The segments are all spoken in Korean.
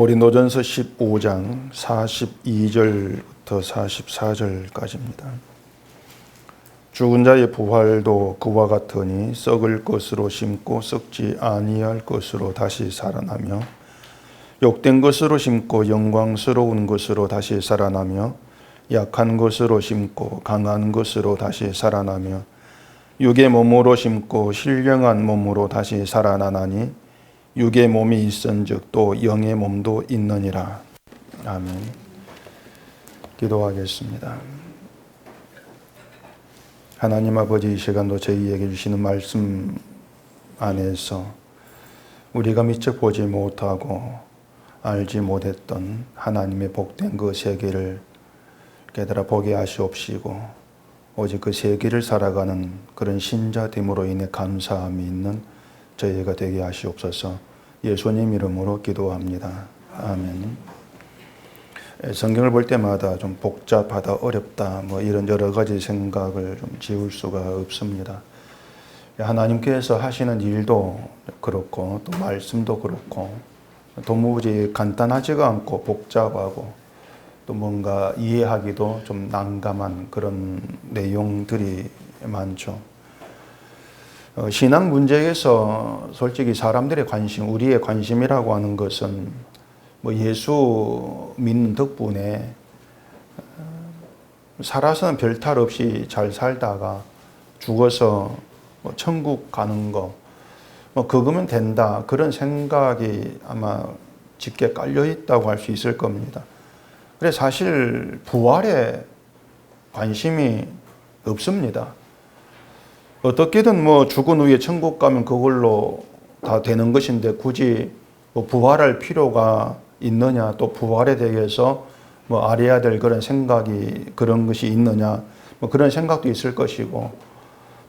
고린도전서 15장 42절부터 44절까지입니다. 죽은 자의 부활도 그와 같으니 썩을 것으로 심고 썩지 아니할 것으로 다시 살아나며 욕된 것으로 심고 영광스러운 것으로 다시 살아나며 약한 것으로 심고 강한 것으로 다시 살아나며 육의 몸으로 심고 신령한 몸으로 다시 살아나나니 육의 몸이 있은즉 또 영의 몸도 있느니라. 아멘. 기도하겠습니다. 하나님 아버지, 이 시간도 저희에게 주시는 말씀 안에서 우리가 미처 보지 못하고 알지 못했던 하나님의 복된 그 세계를 깨달아 보게 하시옵시고 오직 그 세계를 살아가는 그런 신자됨으로 인해 감사함이 있는 저희가 되게 하시옵소서. 예수님 이름으로 기도합니다. 아멘. 성경을 볼 때마다 좀 복잡하다, 어렵다, 이런 여러 가지 생각을 좀 지울 수가 없습니다. 하나님께서 하시는 일도 그렇고 또 말씀도 그렇고 도무지 간단하지가 않고 복잡하고 또 뭔가 이해하기도 좀 난감한 그런 내용들이 많죠. 신앙 문제에서 솔직히 사람들의 관심, 우리의 관심이라고 하는 것은 예수 믿는 덕분에 살아서는 별 탈 없이 잘 살다가 죽어서 천국 가는 거, 그거면 된다, 그런 생각이 아마 짙게 깔려 있다고 할 수 있을 겁니다. 그래서 사실 부활에 관심이 없습니다. 어떻게든 죽은 후에 천국 가면 그걸로 다 되는 것인데 굳이 부활할 필요가 있느냐, 또 부활에 대해서 알아야 될 그런 생각이 그런 것이 있느냐, 그런 생각도 있을 것이고,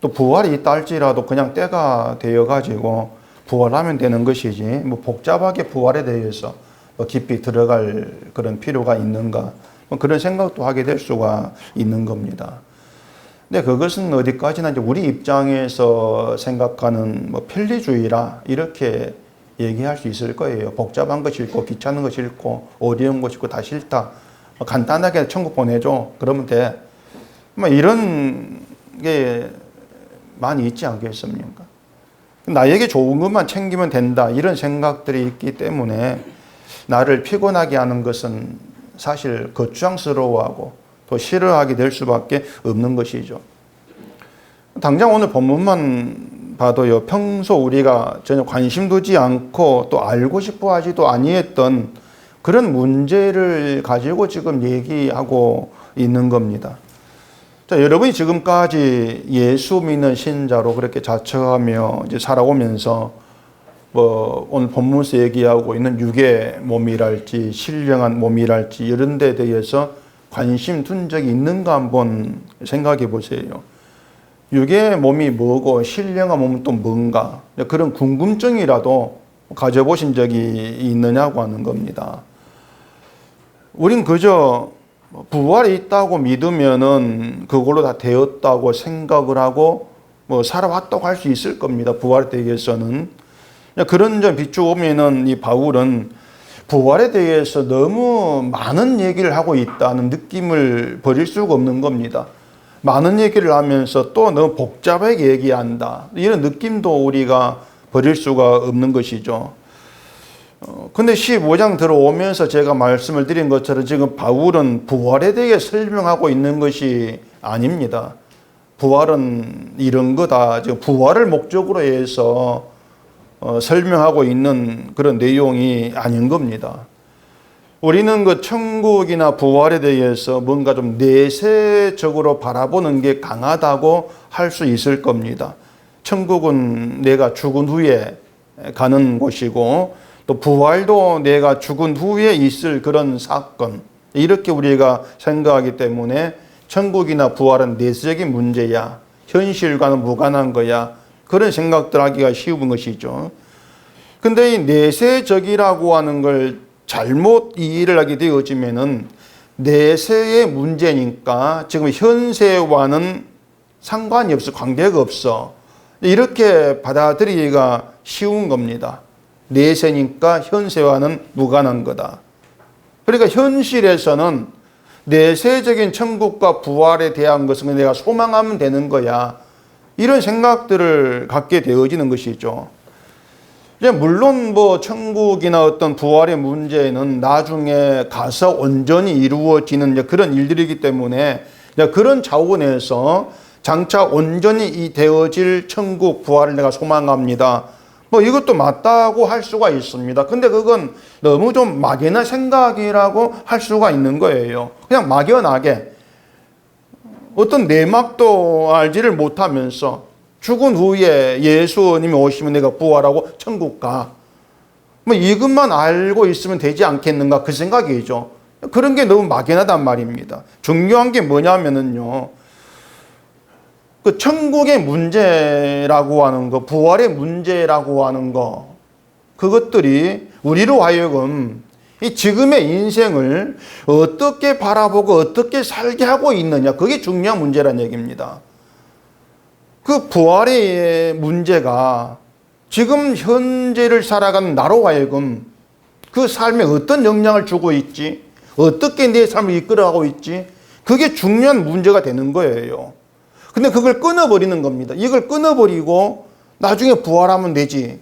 또 부활이 있다 할지라도 그냥 때가 되어 가지고 부활하면 되는 것이지 복잡하게 부활에 대해서 깊이 들어갈 그런 필요가 있는가, 그런 생각도 하게 될 수가 있는 겁니다. 근데 그것은 어디까지나 이제 우리 입장에서 생각하는 편리주의라 이렇게 얘기할 수 있을 거예요. 복잡한 거 싫고 귀찮은 거 싫고 어려운 거 싫고 다 싫다. 간단하게 천국 보내줘. 그러면 돼. 이런 게 많이 있지 않겠습니까? 나에게 좋은 것만 챙기면 된다. 이런 생각들이 있기 때문에 나를 피곤하게 하는 것은 사실 거추장스러워하고 또 싫어하게 될 수밖에 없는 것이죠. 당장 오늘 본문만 봐도요, 평소 우리가 전혀 관심 두지 않고 또 알고 싶어 하지도 아니했던 그런 문제를 가지고 지금 얘기하고 있는 겁니다. 자, 여러분이 지금까지 예수 믿는 신자로 그렇게 자처하며 이제 살아오면서 오늘 본문에서 얘기하고 있는 육의 몸이랄지 신령한 몸이랄지 이런 데 대해서 관심 둔 적이 있는가 한번 생각해 보세요. 육의 몸이 뭐고 신령한 몸은 또 뭔가, 그런 궁금증이라도 가져보신 적이 있느냐고 하는 겁니다. 우린 그저 부활이 있다고 믿으면은 그걸로 다 되었다고 생각을 하고 살아왔다고 할 수 있을 겁니다. 부활에 대해서는. 그런 점 비추어보면은 이 바울은 부활에 대해서 너무 많은 얘기를 하고 있다는 느낌을 버릴 수가 없는 겁니다. 많은 얘기를 하면서 또 너무 복잡하게 얘기한다, 이런 느낌도 우리가 버릴 수가 없는 것이죠. 근데 15장 들어오면서 제가 말씀을 드린 것처럼 지금 바울은 부활에 대해 설명하고 있는 것이 아닙니다. 부활은 이런 거다, 지금 부활을 목적으로 해서 설명하고 있는 그런 내용이 아닌 겁니다. 우리는 그 천국이나 부활에 대해서 뭔가 좀 내세적으로 바라보는 게 강하다고 할 수 있을 겁니다. 천국은 내가 죽은 후에 가는 곳이고 또 부활도 내가 죽은 후에 있을 그런 사건, 이렇게 우리가 생각하기 때문에 천국이나 부활은 내세적인 문제야, 현실과는 무관한 거야, 그런 생각들 하기가 쉬운 것이죠. 근데 이 내세적이라고 하는 걸 잘못 이해를 하게 되어지면은 내세의 문제니까 지금 현세와는 상관이 없어, 관계가 없어, 이렇게 받아들이기가 쉬운 겁니다. 내세니까 현세와는 무관한 거다. 그러니까 현실에서는 내세적인 천국과 부활에 대한 것은 내가 소망하면 되는 거야. 이런 생각들을 갖게 되어지는 것이죠. 물론 천국이나 어떤 부활의 문제는 나중에 가서 온전히 이루어지는 그런 일들이기 때문에 그런 차원에서 장차 온전히 되어질 천국 부활을 내가 소망합니다. 이것도 맞다고 할 수가 있습니다. 근데 그건 너무 좀 막연한 생각이라고 할 수가 있는 거예요. 그냥 막연하게 어떤 내막도 알지를 못하면서 죽은 후에 예수님이 오시면 내가 부활하고 천국 가. 이것만 알고 있으면 되지 않겠는가 그 생각이죠. 그런 게 너무 막연하단 말입니다. 중요한 게 뭐냐면은요. 그 천국의 문제라고 하는 거, 부활의 문제라고 하는 거, 그것들이 우리로 하여금 이 지금의 인생을 어떻게 바라보고 어떻게 살게 하고 있느냐, 그게 중요한 문제란 얘기입니다. 그 부활의 문제가 지금 현재를 살아가는 나로 하여금 그 삶에 어떤 영향을 주고 있지, 어떻게 내 삶을 이끌어가고 있지, 그게 중요한 문제가 되는 거예요. 근데 그걸 끊어버리는 겁니다. 이걸 끊어버리고 나중에 부활하면 되지.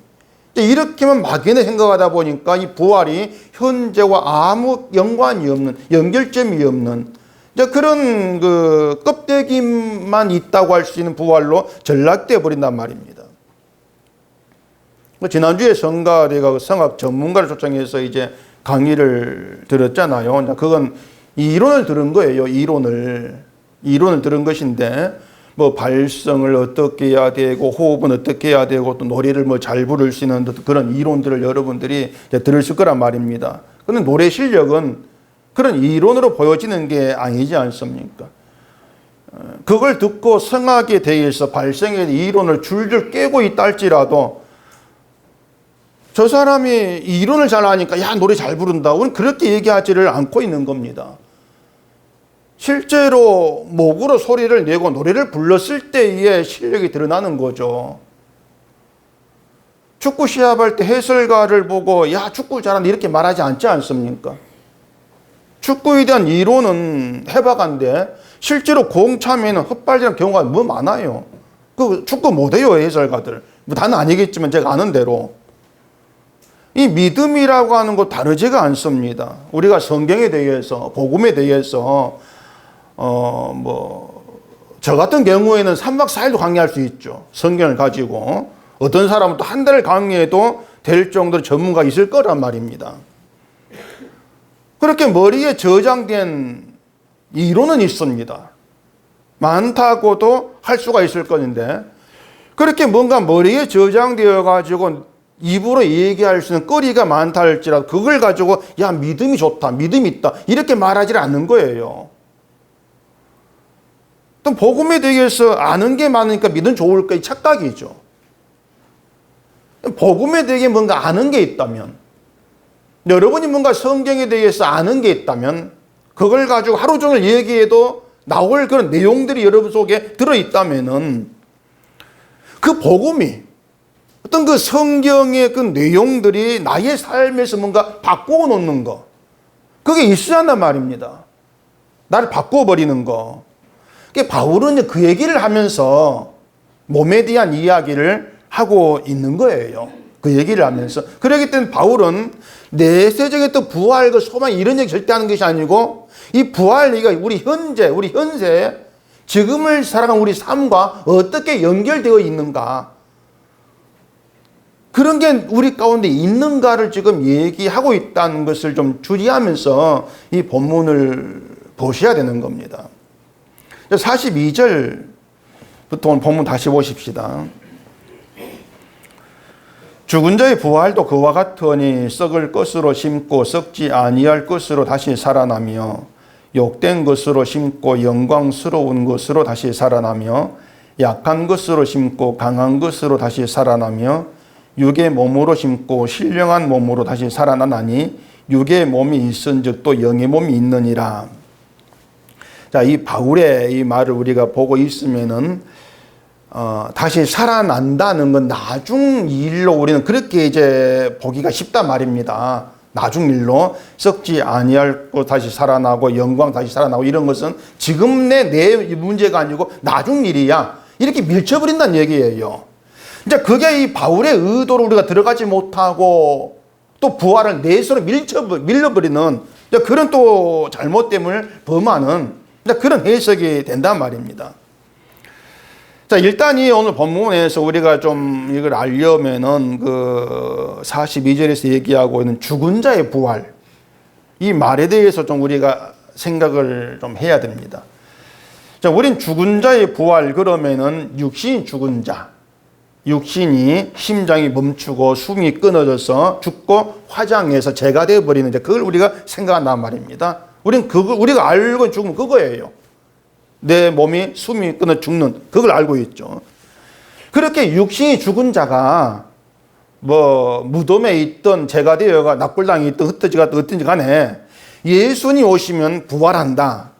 이렇게만 막연히 생각하다 보니까 이 부활이 현재와 아무 연관이 없는, 연결점이 없는 그런 그 껍데기만 있다고 할 수 있는 부활로 전락되어 버린단 말입니다. 지난주에 성가대가 성악 전문가를 초청해서 이제 강의를 들었잖아요. 그건 이론을 들은 거예요. 이론을 들은 것인데, 발성을 어떻게 해야 되고, 호흡은 어떻게 해야 되고, 또 노래를 잘 부를 수 있는 그런 이론들을 여러분들이 들으실 거란 말입니다. 그런데 노래 실력은 그런 이론으로 보여지는 게 아니지 않습니까? 그걸 듣고 성악에 대해서 발성에 대해서 이론을 줄줄 깨고 있다 할지라도 저 사람이 이론을 잘 아니까 야 노래 잘 부른다. 우리는 그렇게 얘기하지를 않고 있는 겁니다. 실제로 목으로 소리를 내고 노래를 불렀을 때의 실력이 드러나는 거죠. 축구 시합할 때 해설가를 보고 야 축구 잘한다 이렇게 말하지 않지 않습니까? 축구에 대한 이론은 해박한데 실제로 공 차면은 헛발질하는 경우가 많아요. 그 축구 못해요 해설가들. 다는 아니겠지만 제가 아는 대로. 이 믿음이라고 하는 거 다르지가 않습니다. 우리가 성경에 대해서, 복음에 대해서 저 같은 경우에는 3박 4일도 강의할 수 있죠. 성경을 가지고. 어떤 사람은 또 한 달을 강의해도 될 정도로 전문가 있을 거란 말입니다. 그렇게 머리에 저장된 이론은 있습니다. 많다고도 할 수가 있을 것인데, 그렇게 뭔가 머리에 저장되어 가지고 입으로 얘기할 수 있는 거리가 많다 할지라도 그걸 가지고 야 믿음이 좋다, 믿음이 있다 이렇게 말하지 않는 거예요. 또 복음에 대해서 아는 게 많으니까 믿음 좋을까 이 착각이죠. 복음에 대해 뭔가 아는 게 있다면, 여러분이 뭔가 성경에 대해서 아는 게 있다면 그걸 가지고 하루 종일 얘기해도 나올 그런 내용들이 여러분 속에 들어있다면은 그 복음이 어떤 그 성경의 그 내용들이 나의 삶에서 뭔가 바꾸어 놓는 거, 그게 있어야 한단 말입니다. 나를 바꾸어 버리는 거. 바울은 그 얘기를 하면서 몸에 대한 이야기를 하고 있는 거예요. 그 얘기를 하면서. 그렇기 때문에 바울은 내세적인 또 부활, 그 소망 이런 얘기 절대 하는 것이 아니고 이 부활 얘기가 우리 현재, 우리 현세, 지금을 살아가는 우리 삶과 어떻게 연결되어 있는가. 그런 게 우리 가운데 있는가를 지금 얘기하고 있다는 것을 좀 주의하면서 이 본문을 보셔야 되는 겁니다. 42절부터 본문 다시 보십시다. 죽은 자의 부활도 그와 같으니 썩을 것으로 심고 썩지 아니할 것으로 다시 살아나며 욕된 것으로 심고 영광스러운 것으로 다시 살아나며 약한 것으로 심고 강한 것으로 다시 살아나며 육의 몸으로 심고 신령한 몸으로 다시 살아나나니 육의 몸이 있은즉 또 영의 몸이 있느니라. 자, 이 바울의 이 말을 우리가 보고 있으면은 다시 살아난다는 건 나중 일로 우리는 그렇게 이제 보기가 쉽단 말입니다. 나중 일로 썩지 아니하고 다시 살아나고 영광 다시 살아나고 이런 것은 지금 내 문제가 아니고 나중 일이야. 이렇게 밀쳐버린다는 얘기예요. 이제 그게 이 바울의 의도로 우리가 들어가지 못하고 또 부활을 내 손으로 밀려버리는 그런 또 잘못됨을 범하는 그런 해석이 된단 말입니다. 자, 일단 이 오늘 본문에서 우리가 좀 이걸 알려면은 그 42절에서 얘기하고 있는 죽은 자의 부활, 이 말에 대해서 좀 우리가 생각을 좀 해야 됩니다. 자, 우린 죽은 자의 부활 그러면은 육신이 죽은 자, 육신이 심장이 멈추고 숨이 끊어져서 죽고 화장해서 재가 되어 버리는 그걸 우리가 생각한단 말입니다. 우리가 알고 있는 죽음은 그거예요. 내 몸이 숨이 끊어 죽는 그걸 알고 있죠. 그렇게 육신이 죽은 자가 뭐 무덤에 있던 재가 되어가 낙골당에 있던 흩어지가 어떤지 간에 예수님 오시면 부활한다.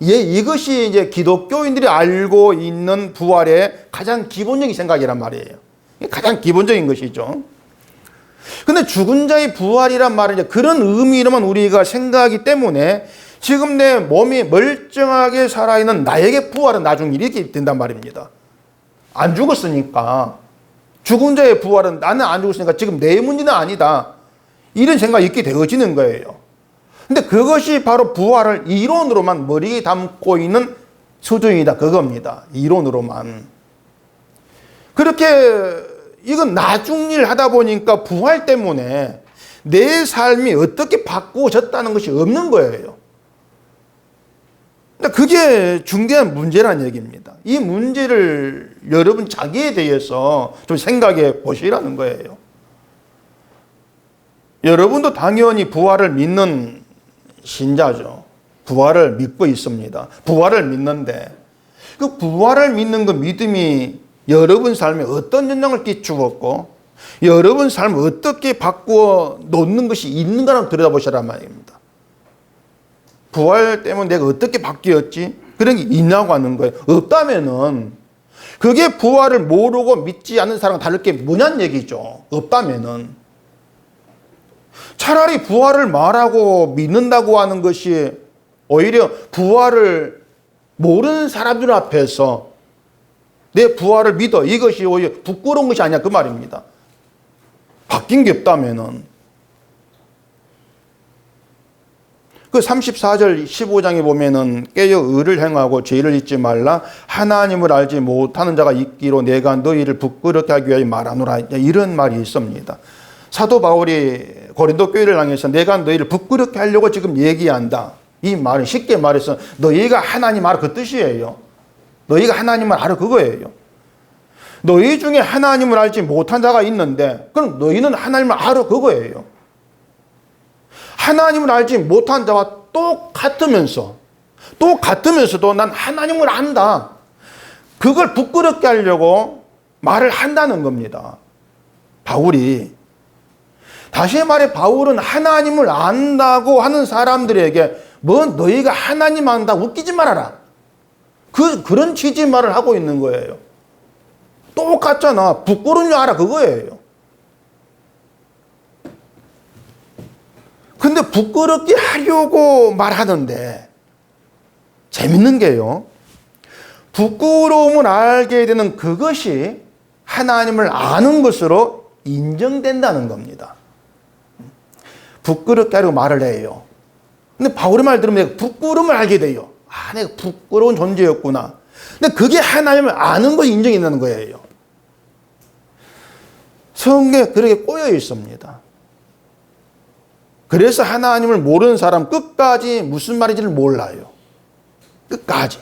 이것이 이제 기독교인들이 알고 있는 부활의 가장 기본적인 생각이란 말이에요. 가장 기본적인 것이죠. 근데 죽은 자의 부활이란 말은 이제 그런 의미로만 우리가 생각하기 때문에 지금 내 몸이 멀쩡하게 살아있는 나에게 부활은 나중 일이 된단 말입니다. 안 죽었으니까. 죽은 자의 부활은 나는 안 죽었으니까 지금 내 문제는 아니다. 이런 생각이 있게 되어지는 거예요. 근데 그것이 바로 부활을 이론으로만 머리에 담고 있는 수준이다. 그겁니다. 이론으로만. 그렇게 이건 나중 일 하다 보니까 부활 때문에 내 삶이 어떻게 바꾸어졌다는 것이 없는 거예요. 그게 중대한 문제라는 얘기입니다. 이 문제를 여러분 자기에 대해서 좀 생각해 보시라는 거예요. 여러분도 당연히 부활을 믿는 신자죠. 부활을 믿고 있습니다. 부활을 믿는데 그 부활을 믿는 그 믿음이 여러분 삶에 어떤 영향을 끼치었고 여러분 삶을 어떻게 바꾸어 놓는 것이 있는가를 들여다보시란 말입니다. 부활 때문에 내가 어떻게 바뀌었지? 그런 게 있냐고 하는 거예요. 없다면은 그게 부활을 모르고 믿지 않는 사람과 다를 게 뭐냐는 얘기죠. 없다면은 차라리 부활을 말하고 믿는다고 하는 것이 오히려 부활을 모르는 사람들 앞에서 내 부활을 믿어 이것이 오히려 부끄러운 것이 아니야 그 말입니다. 바뀐 게 없다면은 그 34절 15장에 보면은 깨어 의를 행하고 죄를 잊지 말라 하나님을 알지 못하는 자가 있기로 내가 너희를 부끄럽게 하기 위하여 말하노라 이런 말이 있습니다. 사도 바울이 고린도 교회를 향해서 내가 너희를 부끄럽게 하려고 지금 얘기한다. 이 말은 쉽게 말해서 너희가 하나님 알아 그 뜻이에요. 너희가 하나님을 알아 그거예요. 너희 중에 하나님을 알지 못한 자가 있는데 그럼 너희는 하나님을 알아 그거예요. 하나님을 알지 못한 자와 똑같으면서도 난 하나님을 안다. 그걸 부끄럽게 하려고 말을 한다는 겁니다. 바울이. 다시 말해 바울은 하나님을 안다고 하는 사람들에게 뭐 너희가 하나님 안다 웃기지 말아라. 그런 취지 말을 하고 있는 거예요. 똑같잖아. 부끄러운 줄 알아 그거예요. 근데 부끄럽게 하려고 말하는데 재밌는 게요. 부끄러움을 알게 되는 그것이 하나님을 아는 것으로 인정된다는 겁니다. 부끄럽게 하려고 말을 해요. 근데 바울의 말 들으면 내가 부끄러움을 알게 돼요. 아, 내가 부끄러운 존재였구나. 근데 그게 하나님을 아는 것이 인정이 되는 거예요. 성경에 그렇게 꼬여 있습니다. 그래서 하나님을 모르는 사람 끝까지 무슨 말인지를 몰라요. 끝까지.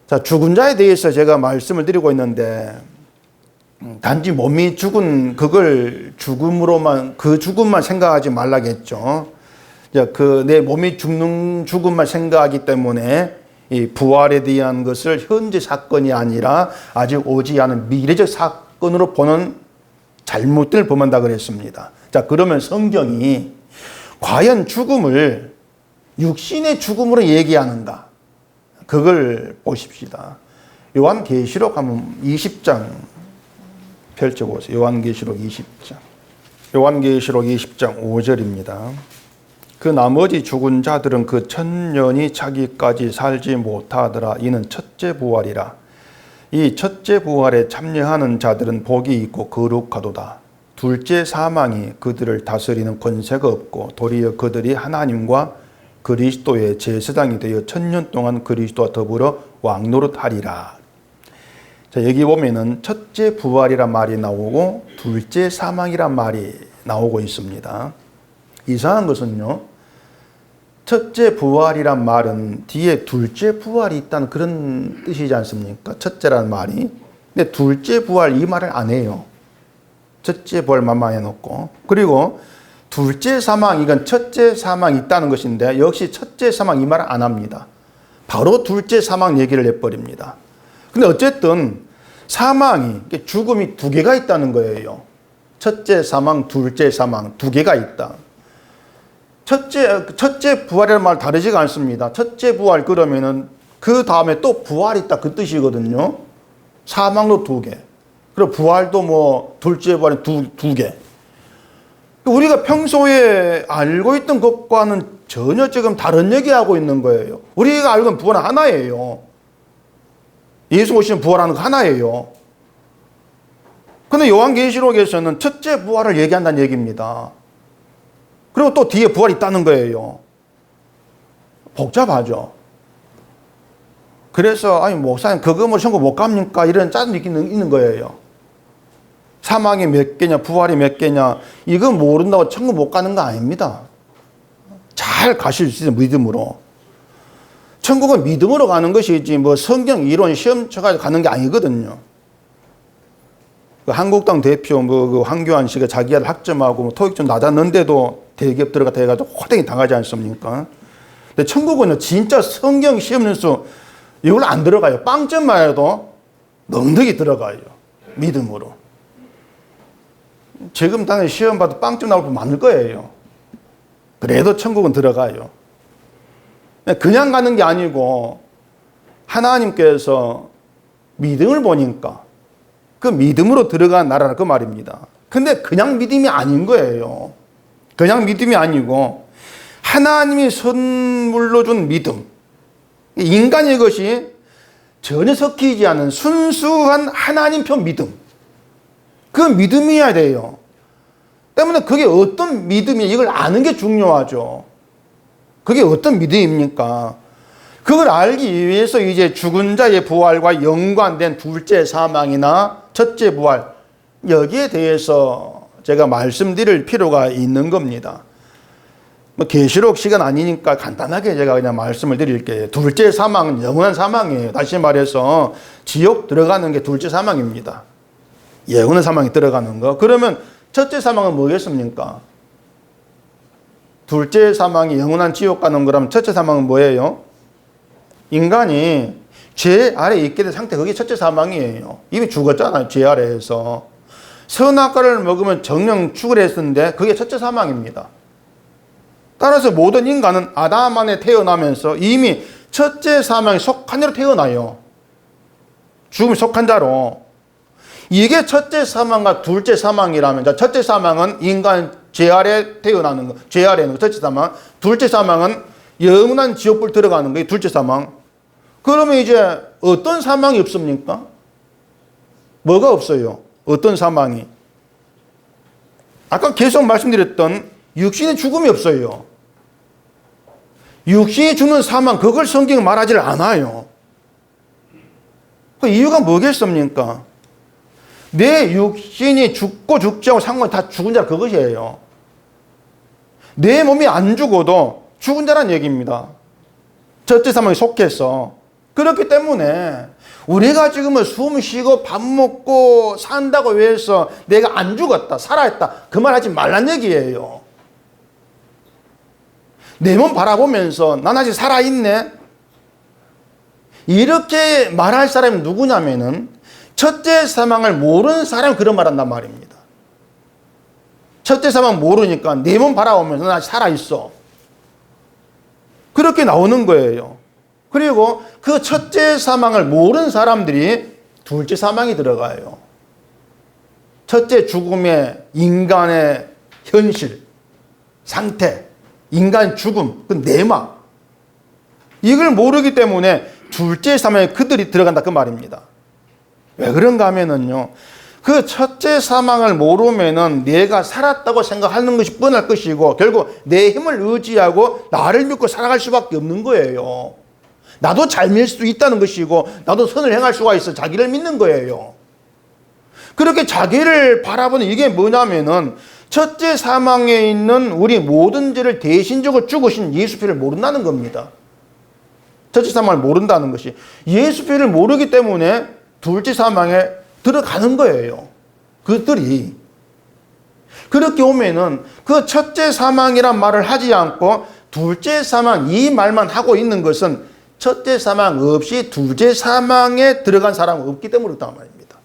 자, 죽은 자에 대해서 제가 말씀을 드리고 있는데 단지 몸이 죽은 그걸 죽음으로만 그 죽음만 생각하지 말라겠죠. 그 내 몸이 죽는 죽음만 생각하기 때문에 이 부활에 대한 것을 현재 사건이 아니라 아직 오지 않은 미래적 사건으로 보는 잘못을 범한다 그랬습니다. 자, 그러면 성경이 과연 죽음을 육신의 죽음으로 얘기하는가? 그걸 보십시다. 요한계시록 한번 20장 펼쳐보세요. 요한계시록 20장. 요한계시록 20장 5절입니다. 그 나머지 죽은 자들은 그 천년이 차기까지 살지 못하더라. 이는 첫째 부활이라. 이 첫째 부활에 참여하는 자들은 복이 있고 거룩하도다. 둘째 사망이 그들을 다스리는 권세가 없고 도리어 그들이 하나님과 그리스도의 제사장이 되어 천년 동안 그리스도와 더불어 왕노릇하리라. 자, 여기 보면은 첫째 부활이란 말이 나오고 둘째 사망이란 말이 나오고 있습니다. 이상한 것은요, 첫째 부활이란 말은 뒤에 둘째 부활이 있다는 그런 뜻이지 않습니까? 첫째라는 말이. 근데 둘째 부활 이 말을 안 해요. 첫째 부활만 해놓고. 그리고 둘째 사망, 이건 첫째 사망이 있다는 것인데 역시 첫째 사망 이 말을 안 합니다. 바로 둘째 사망 얘기를 해버립니다. 근데 어쨌든 사망이, 죽음이 두 개가 있다는 거예요. 첫째 사망, 둘째 사망 두 개가 있다. 첫째 부활이라는 말 다르지가 않습니다. 첫째 부활 그러면은 그 다음에 또 부활이 있다 그 뜻이거든요. 사망도 두 개. 그리고 부활도 뭐 둘째 부활이 두 개. 우리가 평소에 알고 있던 것과는 전혀 지금 다른 얘기하고 있는 거예요. 우리가 알고 있는 부활은 하나예요. 예수 오시는 부활하는 거 하나예요. 근데 요한계시록에서는 첫째 부활을 얘기한다는 얘기입니다. 그리고 또 뒤에 부활이 있다는 거예요. 복잡하죠. 그래서 아니 목사님 그거 뭐 천국 못 갑니까? 이런 짜증이 있는 거예요. 사망이 몇 개냐 부활이 몇 개냐 이거 모른다고 천국 못 가는 거 아닙니다. 잘 가실 수 있어요. 믿음으로. 천국은 믿음으로 가는 것이지 뭐 성경 이론 시험 쳐가지고 가는 게 아니거든요. 그 한국당 대표 그 황교안 씨가 자기 아들 학점하고 뭐 토익 좀 낮았는데도 대기업 들어가 해가지고 호되게 당하지 않습니까? 근데 천국은 진짜 성경 시험 연수 이걸로 안 들어가요. 빵점만 해도 넉넉히 들어가요. 믿음으로. 지금 당연히 시험 봐도 빵점 나올 분 많을 거예요. 그래도 천국은 들어가요. 그냥 가는 게 아니고 하나님께서 믿음을 보니까 그 믿음으로 들어간 나라라 그 말입니다. 근데 그냥 믿음이 아닌 거예요. 그냥 믿음이 아니고 하나님이 선물로 준 믿음. 인간의 것이 전혀 섞이지 않은 순수한 하나님 편 믿음. 그 믿음이어야 돼요. 때문에 그게 어떤 믿음이 이걸 아는 게 중요하죠. 그게 어떤 믿음입니까? 그걸 알기 위해서 이제 죽은 자의 부활과 연관된 둘째 사망이나 첫째 부활 여기에 대해서 제가 말씀드릴 필요가 있는 겁니다. 뭐 계시록 시간 아니니까 간단하게 제가 그냥 말씀을 드릴게요. 둘째 사망은 영원한 사망이에요. 다시 말해서 지옥 들어가는 게 둘째 사망입니다. 영원한 사망이 들어가는 거. 그러면 첫째 사망은 뭐겠습니까? 둘째 사망이 영원한 지옥 가는 거라면 첫째 사망은 뭐예요? 인간이 죄 아래에 있게 된 상태, 그게 첫째 사망이에요. 이미 죽었잖아요. 죄 아래에서. 선악과를 먹으면 정령 죽으려 했었는데 그게 첫째 사망입니다. 따라서 모든 인간은 아담 안에 태어나면서 이미 첫째 사망에 속한 자로 태어나요. 죽음에 속한 자로. 이게 첫째 사망과 둘째 사망이라면, 첫째 사망은 인간 죄 아래 태어나는 거, 죄 아래는 거, 첫째 사망. 둘째 사망은 영원한 지옥불 들어가는 거예요. 둘째 사망. 그러면 이제 어떤 사망이 없습니까? 뭐가 없어요? 어떤 사망이? 아까 계속 말씀드렸던 육신의 죽음이 없어요. 육신이 죽는 사망, 그걸 성경이 말하지 않아요. 그 이유가 뭐겠습니까? 내 육신이 죽고 죽지 않고 상관이 다 죽은 자라 그것이에요. 내 몸이 안 죽어도 죽은 자란 얘기입니다. 첫째 사망에 속해서. 그렇기 때문에 우리가 지금은 숨 쉬고 밥 먹고 산다고 해서 내가 안 죽었다, 살아있다 그 말 하지 말란 얘기예요. 내 몸 바라보면서 난 아직 살아있네 이렇게 말할 사람이 누구냐면은 첫째 사망을 모르는 사람이 그런 말 한단 말입니다. 첫째 사망 모르니까 내 몸 바라보면서 난 아직 살아있어 그렇게 나오는 거예요. 그리고 그 첫째 사망을 모르는 사람들이 둘째 사망이 들어가요. 첫째 죽음의 인간의 현실, 상태, 인간 죽음, 그 내막. 이걸 모르기 때문에 둘째 사망에 그들이 들어간다 그 말입니다. 왜 그런가 하면은요, 그 첫째 사망을 모르면은 내가 살았다고 생각하는 것이 뻔할 것이고 결국 내 힘을 의지하고 나를 믿고 살아갈 수밖에 없는 거예요. 나도 잘 믿을 수 있다는 것이고 나도 선을 행할 수가 있어 자기를 믿는 거예요. 그렇게 자기를 바라보는 이게 뭐냐면은 첫째 사망에 있는 우리 모든 죄를 대신적으로 죽으신 예수피를 모른다는 겁니다. 첫째 사망을 모른다는 것이 예수피를 모르기 때문에 둘째 사망에 들어가는 거예요. 그들이. 그렇게 오면은 그 첫째 사망이란 말을 하지 않고 둘째 사망 이 말만 하고 있는 것은 첫째 사망 없이 둘째 사망에 들어간 사람은 없기 때문에 그렇단 말입니다.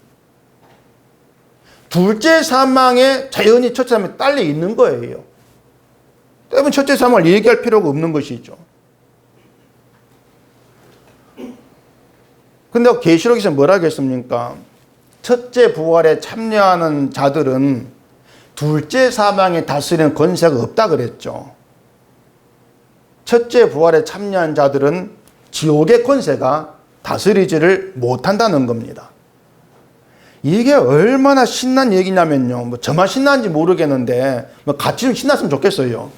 둘째 사망에 자연히 첫째 사망에 딸려 있는 거예요. 때문에 첫째 사망을 얘기할 필요가 없는 것이죠. 근데 계시록에서 뭐라 하겠습니까? 첫째 부활에 참여하는 자들은 둘째 사망에 다스리는 권세가 없다 그랬죠. 첫째 부활에 참여한 자들은 지옥의 권세가 다스리지를 못한다는 겁니다. 이게 얼마나 신난 얘기냐면요. 뭐 저만 신난지 모르겠는데 뭐 같이 좀 신났으면 좋겠어요.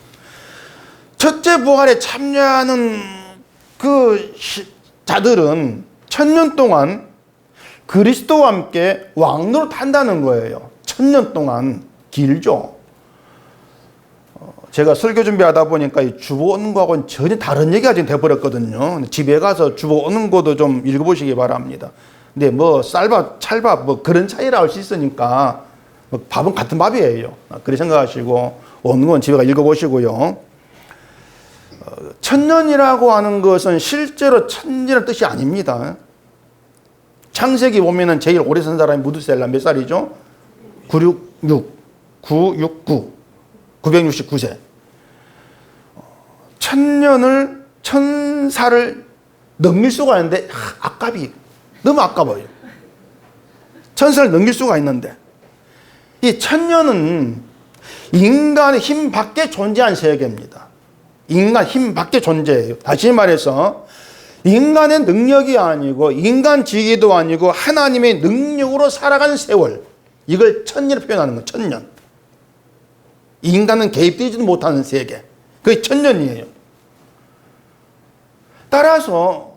첫째 부활에 참여하는 그 자들은 1000년 동안 그리스도와 함께 왕노릇 한다는 거예요. 1000년 동안 길죠. 제가 설교 준비하다 보니까 이 주보 오는 거하고는 전혀 다른 얘기가 지금 돼버렸거든요. 집에 가서 주보 오는 것도 좀 읽어보시기 바랍니다. 근데 뭐 쌀밥, 찰밥 뭐 그런 차이라 할 수 있으니까 뭐 밥은 같은 밥이에요. 그렇게 생각하시고 오는 건 집에 가 읽어보시고요. 1000년이라고 하는 것은 실제로 1000년의 뜻이 아닙니다. 창세기 보면은 제일 오래 산 사람이 무드셀라 몇 살이죠? 969세. 1000년을, 1000살을 넘길 수가 있는데, 너무 아까워요. 1000살을 넘길 수가 있는데, 이 1000년은 인간의 힘 밖에 존재한 세계입니다. 인간 힘 밖에 존재해요. 다시 말해서, 인간의 능력이 아니고 인간 지혜도 아니고 하나님의 능력으로 살아가는 세월, 이걸 1000년을 표현하는 거예요. 1000년. 인간은 개입되지도 못하는 세계, 그게 1000년이에요. 따라서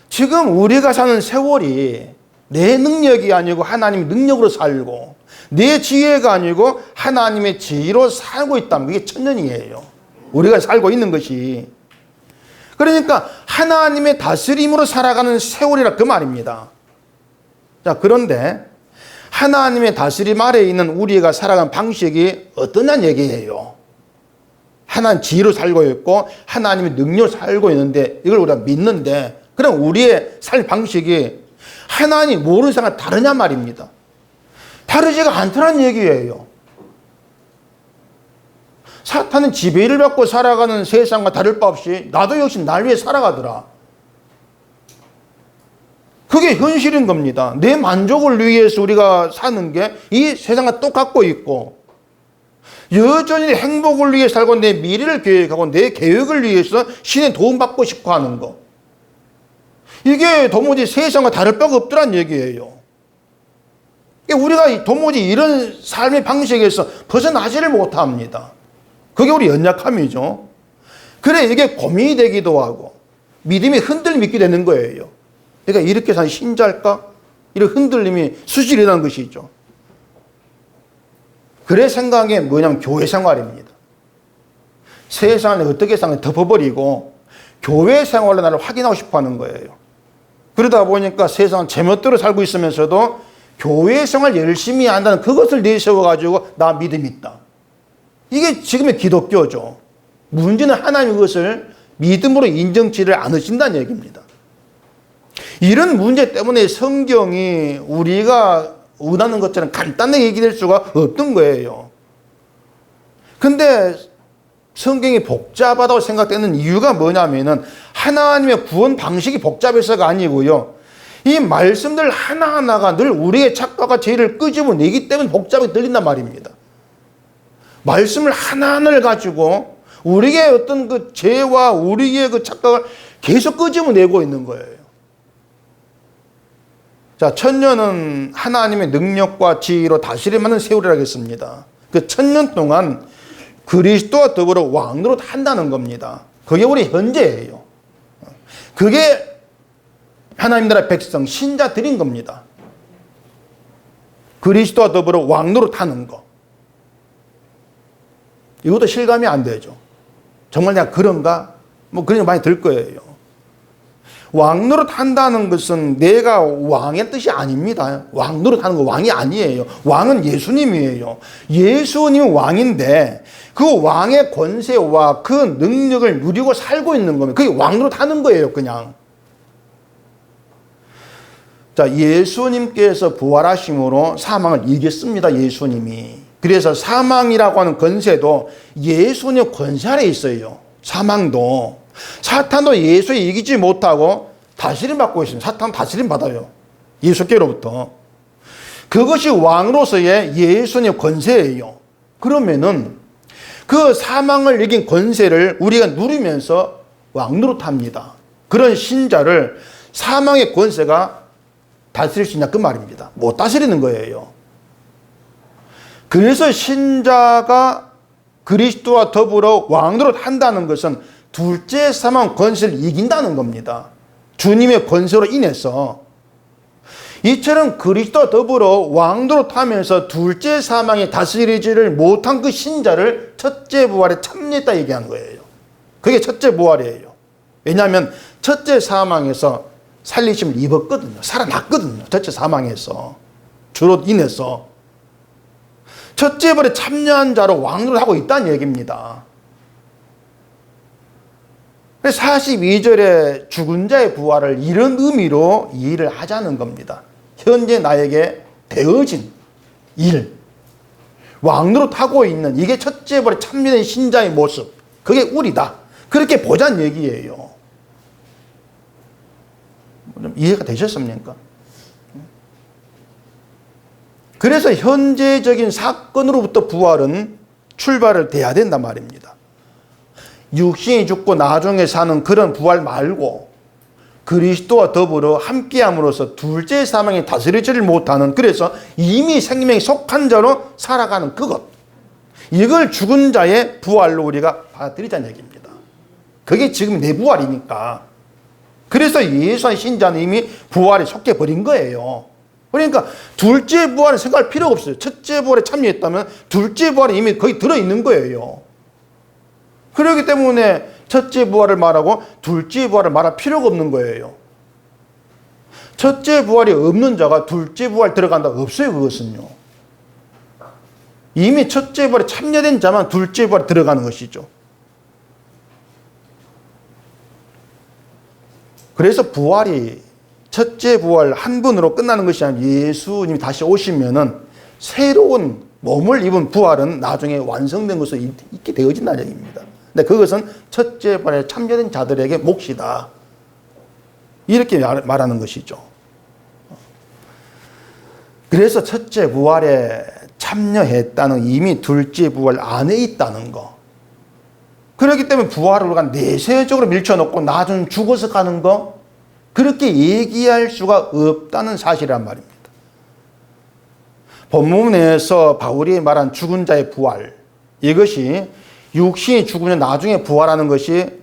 지금 우리가 사는 세월이 내 능력이 아니고 하나님의 능력으로 살고 내 지혜가 아니고 하나님의 지혜로 살고 있다면 그게 1000년이에요. 우리가 살고 있는 것이. 그러니까 하나님의 다스림으로 살아가는 세월이라 그 말입니다. 자, 그런데 하나님의 다스림 아래에 있는 우리가 살아가는 방식이 어떠냐는 얘기예요. 하나님 지혜로 살고 있고 하나님의 능력으로 살고 있는데 이걸 우리가 믿는데 그럼 우리의 삶 방식이 하나님 모르는 사람과 다르냐 말입니다. 다르지가 않다는 얘기예요. 사탄은 지배를 받고 살아가는 세상과 다를 바 없이 나도 역시 날 위해 살아가더라. 그게 현실인 겁니다. 내 만족을 위해서 우리가 사는 게 이 세상과 똑같고 있고 여전히 행복을 위해 살고 내 미래를 계획하고 내 계획을 위해서 신의 도움받고 싶어 하는 거. 이게 도무지 세상과 다를 바가 없더란 얘기예요. 우리가 도무지 이런 삶의 방식에서 벗어나지를 못합니다. 그게 우리 연약함이죠. 그래 이게 고민이 되기도 하고 믿음이 흔들림이 있게 되는 거예요. 그러니까 이렇게 산 신자일까? 이런 흔들림이 수시로 일어나는 것이죠. 그래 생각이 뭐냐면 교회 생활입니다. 세상을 어떻게 생각을 덮어버리고 교회 생활로 나를 확인하고 싶어 하는 거예요. 그러다 보니까 세상은 제멋대로 살고 있으면서도 교회 생활 열심히 한다는 그것을 내세워가지고 나 믿음이 있다. 이게 지금의 기독교죠. 문제는 하나님 그것을 믿음으로 인정치를 않으신다는 얘기입니다. 이런 문제 때문에 성경이 우리가 원하는 것처럼 간단하게 얘기될 수가 없던 거예요. 근데 성경이 복잡하다고 생각되는 이유가 뭐냐면은 하나님의 구원 방식이 복잡해서가 아니고요. 이 말씀들 하나하나가 늘 우리의 착각과 죄를 끄집어내기 때문에 복잡하게 들린단 말입니다. 말씀을 하나하나를 가지고 우리의 어떤 그 죄와 우리의 그 착각을 계속 끄집어내고 있는 거예요. 자, 천년은 하나님의 능력과 지혜로 다스림하는 세월이라고 했습니다. 그 천년 동안 그리스도와 더불어 왕노릇 한다는 겁니다. 그게 우리 현재예요. 그게 하나님 나라 백성, 신자들인 겁니다. 그리스도와 더불어 왕노릇 하는 거. 이것도 실감이 안 되죠. 정말 내가 그런가? 뭐 그런 게 많이 들 거예요. 왕노릇 한다는 것은 내가 왕의 뜻이 아닙니다. 왕노릇 하는 거 왕이 아니에요. 왕은 예수님이에요. 예수님은 왕인데 그 왕의 권세와 그 능력을 누리고 살고 있는 겁니다. 그게 왕노릇 하는 거예요, 그냥. 자, 예수님께서 부활하심으로 사망을 이겼습니다, 예수님이. 그래서 사망이라고 하는 권세도 예수님의 권세 아래 있어요. 사망도. 사탄도 예수에 이기지 못하고 다스림 받고 있습니다. 사탄 다스림 받아요. 예수께로부터. 그것이 왕으로서의 예수님의 권세예요. 그러면은 그 사망을 이긴 권세를 우리가 누리면서 왕노릇합니다. 그런 신자를 사망의 권세가 다스릴 수 있냐 그 말입니다. 못 다스리는 거예요. 그래서 신자가 그리스도와 더불어 왕노릇 한다는 것은 둘째 사망 권세를 이긴다는 겁니다. 주님의 권세로 인해서. 이처럼 그리스도와 더불어 왕노릇 하면서 둘째 사망에 다스리지를 못한 그 신자를 첫째 부활에 참여했다 얘기한 거예요. 그게 첫째 부활이에요. 왜냐하면 첫째 사망에서 살리심을 입었거든요. 살아났거든요. 첫째 사망에서. 주로 인해서. 첫째 부활에 참여한 자로 왕노릇 하고 있다는 얘기입니다. 42절에 죽은 자의 부활을 이런 의미로 이해를 하자는 겁니다. 현재 나에게 되어진 일, 왕노릇 하고 있는 이게 첫째 부활에 참여된 신자의 모습, 그게 우리다. 그렇게 보자는 얘기예요. 좀 이해가 되셨습니까? 그래서 현재적인 사건으로부터 부활은 출발을 돼야 된단 말입니다. 육신이 죽고 나중에 사는 그런 부활 말고 그리스도와 더불어 함께함으로써 둘째 사망에 다스리지를 못하는, 그래서 이미 생명에 속한 자로 살아가는 그것, 이걸 죽은 자의 부활로 우리가 받아들이자는 얘기입니다. 그게 지금 내 부활이니까. 그래서 예수의 신자는 이미 부활에 속해 버린 거예요. 그러니까 둘째 부활을 생각할 필요가 없어요. 첫째 부활에 참여했다면 둘째 부활에 이미 거의 들어있는 거예요. 그렇기 때문에 첫째 부활을 말하고 둘째 부활을 말할 필요가 없는 거예요. 첫째 부활이 없는 자가 둘째 부활 들어간다 없어요. 그것은요. 이미 첫째 부활에 참여된 자만 둘째 부활에 들어가는 것이죠. 그래서 부활이 첫째 부활 한 번으로 끝나는 것이 아니라 예수님이 다시 오시면은 새로운 몸을 입은 부활은 나중에 완성된 것으로 있게 되어진다는 얘기입니다. 근데 그것은 첫째 부활에 참여된 자들에게 몫이다. 이렇게 말하는 것이죠. 그래서 첫째 부활에 참여했다는 이미 둘째 부활 안에 있다는 거. 그렇기 때문에 부활을 우리가 내세적으로 밀쳐놓고 나중 죽어서 가는 거, 그렇게 얘기할 수가 없다는 사실이란 말입니다. 본문에서 바울이 말한 죽은 자의 부활, 이것이 육신이 죽으면 나중에 부활하는 것을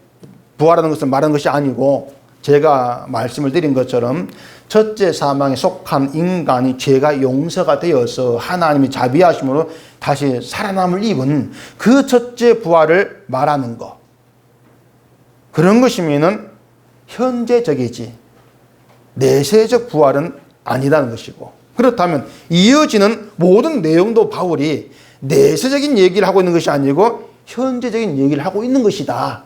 말하는 것이 아니고, 제가 말씀을 드린 것처럼 첫째 사망에 속한 인간이 죄가 용서가 되어서 하나님이 자비하심으로 다시 살아남을 입은 그 첫째 부활을 말하는 것. 그런 것이면은 현재적이지 내세적 부활은 아니라는 것이고, 그렇다면 이어지는 모든 내용도 바울이 내세적인 얘기를 하고 있는 것이 아니고 현재적인 얘기를 하고 있는 것이다.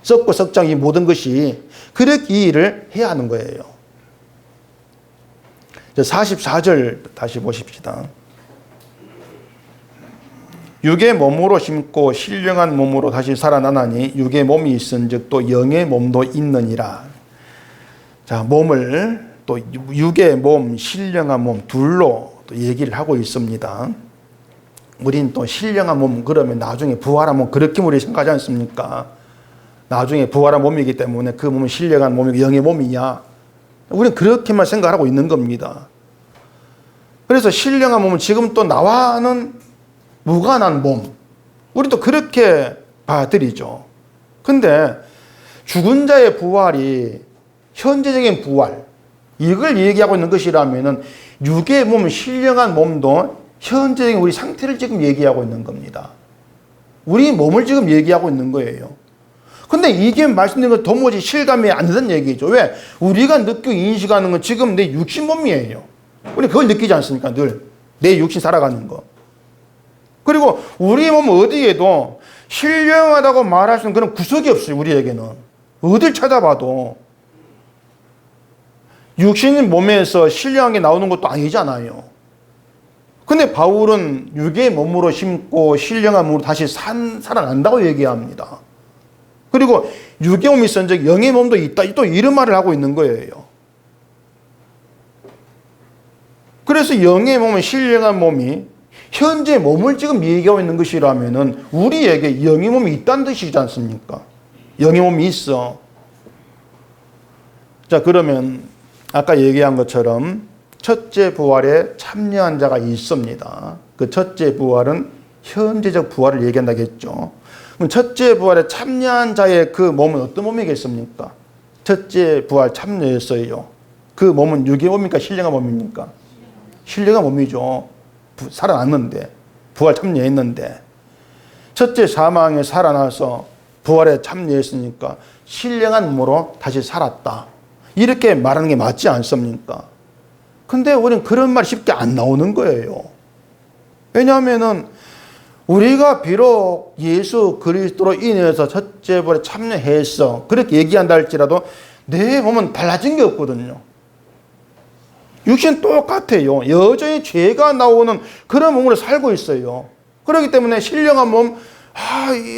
썩고 석장 이 모든 것이 그렇게 이해를 해야 하는 거예요. 44절 다시 보십시다. 육의 몸으로 심고 신령한 몸으로 다시 살아나나니 육의 몸이 있은즉 또 영의 몸도 있느니라. 자, 몸을 또 육의 몸, 신령한 몸 둘로 또 얘기를 하고 있습니다. 우린 또 신령한 몸 그러면 나중에 부활한 몸 그렇게 우리 생각하지 않습니까? 나중에 부활한 몸이기 때문에 그 몸은 신령한 몸이고 영의 몸이냐? 우리는 그렇게만 생각하고 있는 겁니다. 그래서 신령한 몸은 지금 또 나와는 무관한 몸, 우리도 그렇게 받아들이죠. 근데 죽은 자의 부활이 현재적인 부활, 이걸 얘기하고 있는 것이라면은 육의 몸, 신령한 몸도 현재적인 우리 상태를 지금 얘기하고 있는 겁니다. 우리 몸을 지금 얘기하고 있는 거예요. 근데 이게 말씀드린 건 도무지 실감이 안 되는 얘기죠. 왜? 우리가 느끼고 인식하는 건 지금 내 육신 몸이에요. 우리 그걸 느끼지 않습니까? 늘 내 육신 살아가는 거. 그리고 우리 몸 어디에도 신령하다고 말할 수 있는 그런 구석이 없어요. 우리에게는 어딜 찾아봐도 육신 몸에서 신령한 게 나오는 것도 아니잖아요. 근데 바울은 육의 몸으로 심고 신령한 몸으로 다시 살아난다고 얘기합니다. 그리고 육의 몸이 있은즉 영의 몸도 있다. 또 이런 말을 하고 있는 거예요. 그래서 영의 몸은 신령한 몸이 현재 몸을 지금 얘기하고 있는 것이라면은 우리에게 영의 몸이 있다는 뜻이지 않습니까? 영의 몸이 있어. 자, 그러면 아까 얘기한 것처럼 첫째 부활에 참여한 자가 있습니다. 그 첫째 부활은 현재적 부활을 얘기한다고 했죠. 그럼 첫째 부활에 참여한 자의 그 몸은 어떤 몸이겠습니까? 첫째 부활 참여했어요. 그 몸은 육의 몸입니까? 신령한 몸입니까? 신령한 몸이죠. 살아났는데, 부활 참여했는데, 첫째 사망에 살아나서 부활에 참여했으니까 신령한 몸으로 다시 살았다. 이렇게 말하는 게 맞지 않습니까? 근데 우리는 그런 말이 쉽게 안 나오는 거예요. 왜냐하면은 우리가 비록 예수 그리스도로 인해서 첫째 부활에 참여했어. 그렇게 얘기한다 할지라도 내 몸은 달라진 게 없거든요. 육신 똑같아요. 여전히 죄가 나오는 그런 몸으로 살고 있어요. 그렇기 때문에 신령한 몸,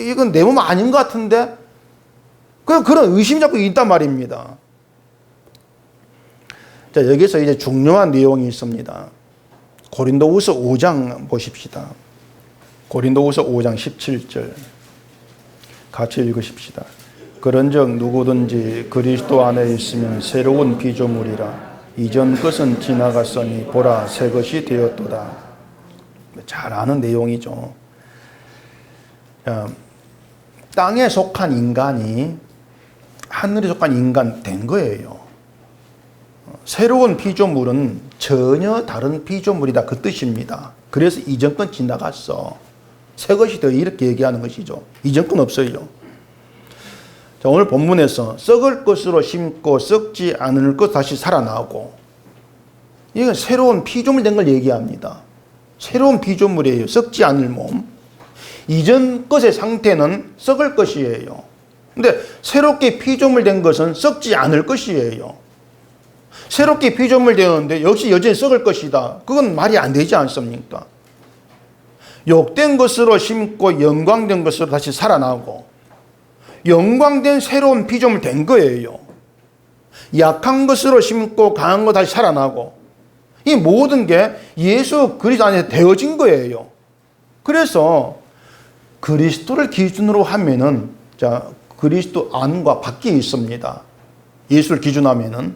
이건 내 몸 아닌 것 같은데? 그런 의심이 자꾸 있단 말입니다. 자, 여기서 이제 중요한 내용이 있습니다. 고린도후서 5장 보십시다. 고린도후서 5장 17절. 같이 읽으십시다. 그런즉 누구든지 그리스도 안에 있으면 새로운 피조물이라. 이전 것은 지나갔으니 보라 새 것이 되었도다. 잘 아는 내용이죠. 땅에 속한 인간이 하늘에 속한 인간 된 거예요. 새로운 피조물은 전혀 다른 피조물이다 그 뜻입니다. 그래서 이전 건 지나갔어. 새 것이 되어 이렇게 얘기하는 것이죠. 이전 건 없어요. 자, 오늘 본문에서 썩을 것으로 심고 썩지 않을 것 다시 살아나고, 이건 새로운 피조물 된 걸 얘기합니다. 새로운 피조물이에요. 썩지 않을 몸. 이전 것의 상태는 썩을 것이에요. 근데 새롭게 피조물 된 것은 썩지 않을 것이에요. 새롭게 피조물 되었는데 역시 여전히 썩을 것이다. 그건 말이 안 되지 않습니까? 욕된 것으로 심고 영광된 것으로 다시 살아나고, 영광된 새로운 피조물 된 거예요. 약한 것으로 심고 강한 거 다시 살아나고, 이 모든 게 예수 그리스도 안에 되어진 거예요. 그래서 그리스도를 기준으로 하면은, 자, 그리스도 안과 밖에 있습니다. 예수를 기준하면은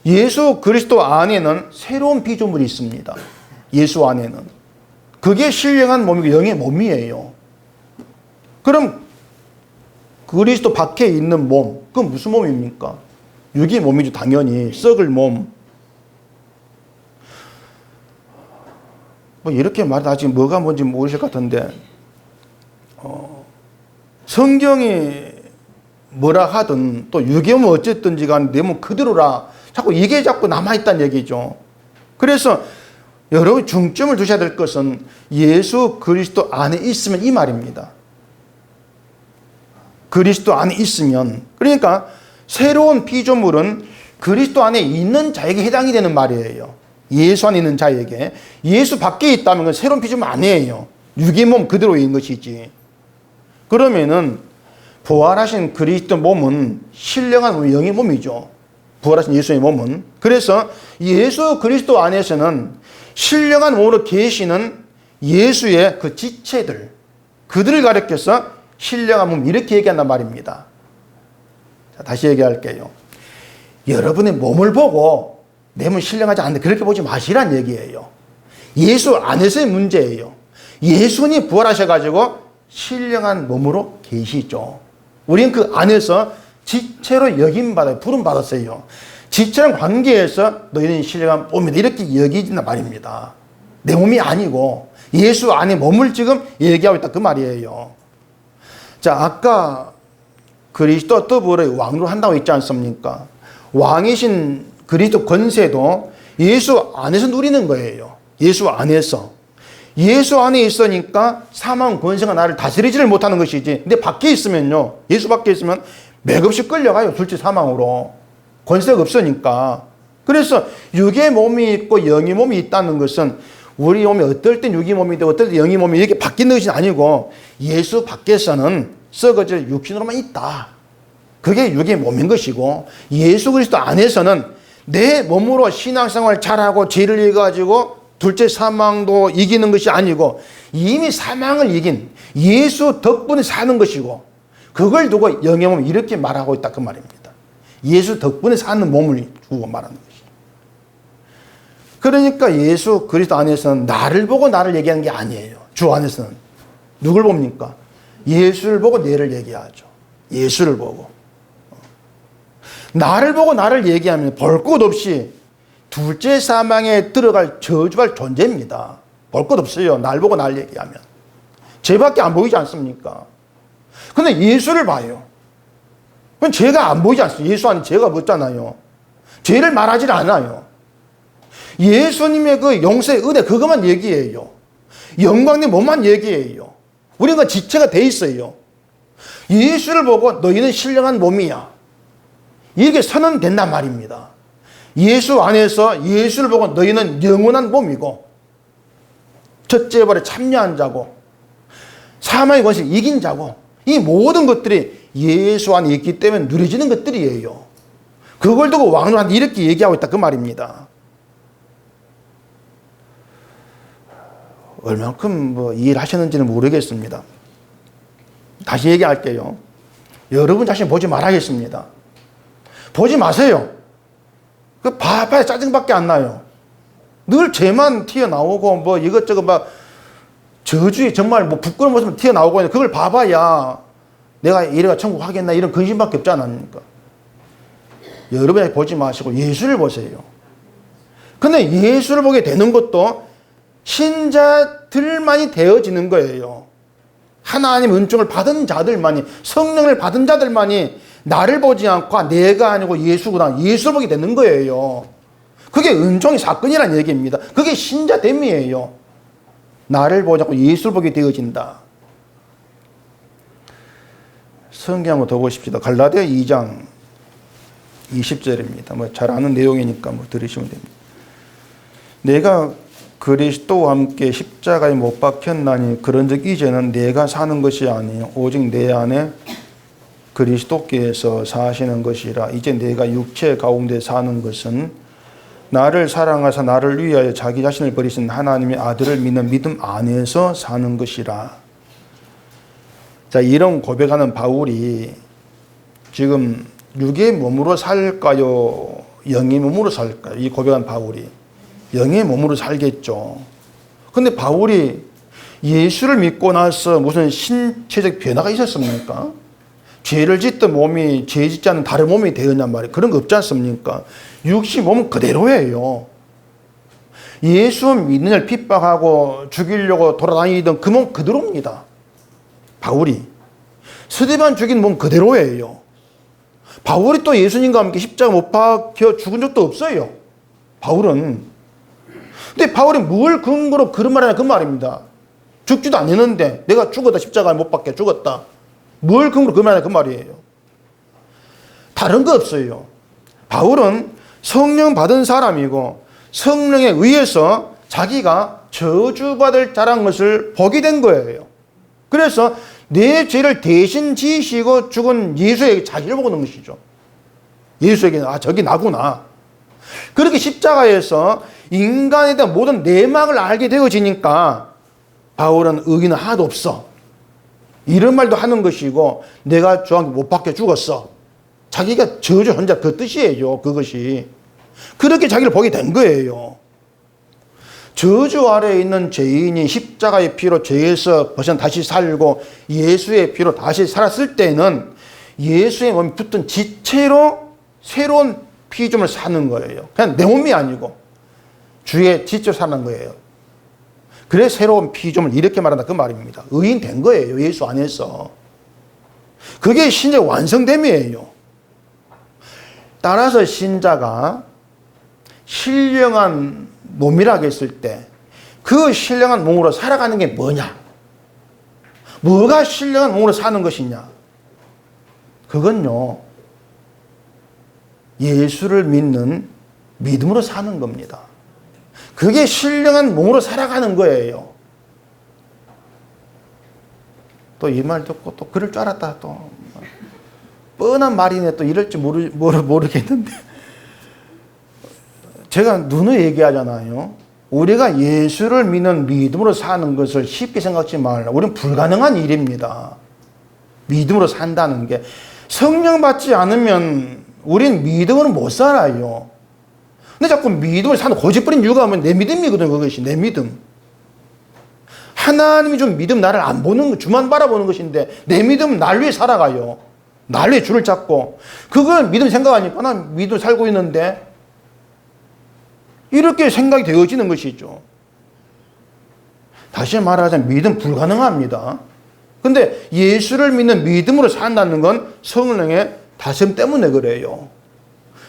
예수 그리스도 안에는 새로운 피조물이 있습니다. 예수 안에는. 그게 신령한 몸이고 영의 몸이에요. 그럼 그리스도 밖에 있는 몸, 그건 무슨 몸입니까? 육의 몸이죠. 당연히 썩을 몸. 뭐 이렇게 말하다 지금 뭐가 뭔지 모르실 것 같은데, 성경이 뭐라 하든 또 육의 몸은 어쨌든지 간에 내 몸 그대로라. 자꾸 이게 자꾸 남아있다는 얘기죠. 그래서 여러분 중점을 두셔야 될 것은 예수 그리스도 안에 있으면 이 말입니다. 그리스도 안에 있으면, 그러니까 새로운 피조물은 그리스도 안에 있는 자에게 해당이 되는 말이에요. 예수 안에 있는 자에게. 예수 밖에 있다면 그건 새로운 피조물 아니에요. 육의 몸 그대로 있는 것이지. 그러면은 부활하신 그리스도 몸은 신령한 몸, 영의 몸이죠. 부활하신 예수의 몸은. 그래서 예수 그리스도 안에서는 신령한 몸으로 계시는 예수의 그 지체들, 그들을 가리켜서 신령한 몸 이렇게 얘기한단 말입니다. 자, 다시 얘기할게요. 여러분의 몸을 보고 내 몸 신령하지 않는데 그렇게 보지 마시란 얘기예요. 예수 안에서의 문제예요. 예수님이 부활하셔가지고 신령한 몸으로 계시죠. 우리는 그 안에서 지체로 여김받아요. 부름받았어요. 지체랑 관계에서 너희는 신령한 몸이다 이렇게 여기진단 말입니다. 내 몸이 아니고 예수 안에 몸을 지금 얘기하고 있다 그 말이에요. 자, 아까 그리스도 더불어 왕으로 한다고 했지 않습니까? 왕이신 그리스도 권세도 예수 안에서 누리는 거예요. 예수 안에서. 예수 안에 있으니까 사망 권세가 나를 다스리지를 못하는 것이지. 근데 밖에 있으면요. 예수 밖에 있으면 맥없이 끌려가요. 둘째 사망으로. 권세가 없으니까. 그래서 육의 몸이 있고 영의 몸이 있다는 것은 우리 몸이 어떨 땐 육의 몸이 되고 어떨 땐 영의 몸이 이렇게 바뀌는 것이 아니고 예수 밖에서는 썩어져 육신으로만 있다. 그게 육의 몸인 것이고 예수 그리스도 안에서는 내 몸으로 신앙생활 잘하고 죄를 이겨가지고 둘째 사망도 이기는 것이 아니고 이미 사망을 이긴 예수 덕분에 사는 것이고 그걸 두고 영의 몸 이렇게 말하고 있다 그 말입니다. 예수 덕분에 사는 몸을 두고 말하는 것이죠. 그러니까 예수 그리스도 안에서는 나를 보고 나를 얘기하는 게 아니에요. 주 안에서는 누굴 봅니까? 예수를 보고 내를 얘기하죠. 예수를 보고. 나를 보고 나를 얘기하면 볼 것 없이 둘째 사망에 들어갈 저주할 존재입니다. 볼 것 없어요. 날 보고 날 얘기하면. 죄밖에 안 보이지 않습니까? 근데 예수를 봐요. 그럼 죄가 안 보이지 않습니까? 예수 안에 죄가 없잖아요. 죄를 말하지 않아요. 예수님의 그 용서의 은혜 그것만 얘기해요. 영광의 몸만 얘기해요. 우리는 그 지체가 돼 있어요. 예수를 보고 너희는 신령한 몸이야. 이렇게 선언된단 말입니다. 예수 안에서 예수를 보고 너희는 영원한 몸이고 첫째 벌에 참여한 자고 사망의 권세를 이긴 자고 이 모든 것들이 예수 안에 있기 때문에 누려지는 것들이에요. 그걸 두고 왕노한테 이렇게 얘기하고 있다 그 말입니다. 얼만큼 이해를 하셨는지는 모르겠습니다. 다시 얘기할게요. 여러분 자신 보지 말아야겠습니다. 보지 마세요. 그 봐야 짜증밖에 안 나요. 늘 죄만 튀어나오고 이것저것 저주에 정말 부끄러운 모습만 튀어나오고 그걸 봐봐야 내가 이래가 천국 하겠나 이런 근심밖에 없지 않습니까? 여러분이 보지 마시고 예수를 보세요. 근데 예수를 보게 되는 것도 신자들만이 되어지는 거예요. 하나님 은총을 받은 자들만이 성령을 받은 자들만이 나를 보지 않고 내가 아니고 예수구나 예수를 보게 되는 거예요. 그게 은총의 사건이라는 얘기입니다. 그게 신자됨이에요. 나를 보지 않고 예수를 보게 되어진다. 성경 한번 더 보십시다. 갈라디아 2장 20절입니다. 잘 아는 내용이니까 들으시면 됩니다. 내가 그리스도와 함께 십자가에 못 박혔나니 그런즉 이제는 내가 사는 것이 아니요 오직 내 안에 그리스도께서 사시는 것이라. 이제 내가 육체 가운데 사는 것은 나를 사랑하사 나를 위하여 자기 자신을 버리신 하나님의 아들을 믿는 믿음 안에서 사는 것이라. 자, 이런 고백하는 바울이 지금 육의 몸으로 살까요? 영의 몸으로 살까요? 이 고백한 바울이 영의 몸으로 살겠죠. 근데 바울이 예수를 믿고 나서 무슨 신체적 변화가 있었습니까? 죄를 짓던 몸이 죄 짓지 않는 다른 몸이 되었냔 말이에요. 그런 거 없지 않습니까? 육신 몸은 그대로예요. 예수 믿는 일 핍박하고 죽이려고 돌아다니던 그 몸 그대로입니다. 바울이. 스데반 죽인 몸 그대로예요. 바울이 또 예수님과 함께 십자가 못 박혀 죽은 적도 없어요. 바울은. 근데 바울이 뭘 근거로 그런 말을 하냐 그 말입니다. 죽지도 않았는데 내가 죽었다 십자가에 못 박혀 죽었다. 뭘 근거로 그 말이냐 그 말이에요. 다른 거 없어요. 바울은 성령 받은 사람이고 성령에 의해서 자기가 저주받을 자란 것을 보게 된 거예요. 그래서 내 죄를 대신 지시고 죽은 예수에게 자기를 보고 있는 것이죠. 예수에게는 저기 나구나. 그렇게 십자가에서 인간에 대한 모든 내막을 알게 되어지니까 바울은 의의는 하나도 없어. 이런 말도 하는 것이고 내가 저한테 못 박혀 죽었어. 자기가 저주 혼자 그 뜻이에요. 그것이. 그렇게 자기를 보게 된 거예요. 저주 아래에 있는 죄인이 십자가의 피로 죄에서 벗어나 다시 살고 예수의 피로 다시 살았을 때는 예수의 몸이 붙은 지체로 새로운 피조물을 사는 거예요. 그냥 내 몸이 아니고 주의 지체로 사는 거예요. 그래 새로운 피조물 이렇게 말한다 그 말입니다. 의인 된 거예요. 예수 안에서. 그게 신자의 완성됨이에요. 따라서 신자가 신령한 몸이라고 했을 때 그 신령한 몸으로 살아가는 게 뭐냐? 뭐가 신령한 몸으로 사는 것이냐? 그건요, 예수를 믿는 믿음으로 사는 겁니다. 그게 신령한 몸으로 살아가는 거예요. 또 이 말 듣고 또 그럴 줄 알았다. 또 뻔한 말이네. 또 이럴지 모르겠는데 제가 누누이 얘기하잖아요. 우리가 예수를 믿는 믿음으로 사는 것을 쉽게 생각하지 말라. 우리는 불가능한 일입니다. 믿음으로 산다는 게. 성령 받지 않으면 우린 믿음으로 못 살아요. 근데 자꾸 믿음을 사는 고집부린 이유가 뭐냐면 내 믿음이거든요. 그것이 내 믿음. 하나님이 좀 믿음 나를 안 보는 거, 주만 바라보는 것인데 내 믿음은 날 위해 살아가요. 날 위해 줄을 잡고. 그걸 믿음 생각하니까 난 믿음 살고 있는데 이렇게 생각이 되어지는 것이죠. 다시 말하자면 믿음 불가능합니다. 근데 예수를 믿는 믿음으로 산다는 건 성령의 다스림 때문에 그래요.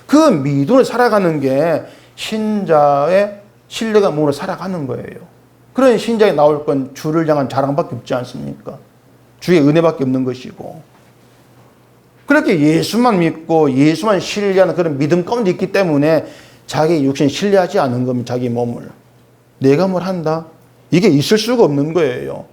그 믿음으로 살아가는 게 신자의 신뢰가 몸으로 살아가는 거예요. 그런 신자에 나올 건 주를 향한 자랑밖에 없지 않습니까? 주의 은혜밖에 없는 것이고. 그렇게 예수만 믿고 예수만 신뢰하는 그런 믿음 가운데 있기 때문에 자기 육신을 신뢰하지 않은 겁니다. 자기 몸을. 내가 뭘 한다? 이게 있을 수가 없는 거예요.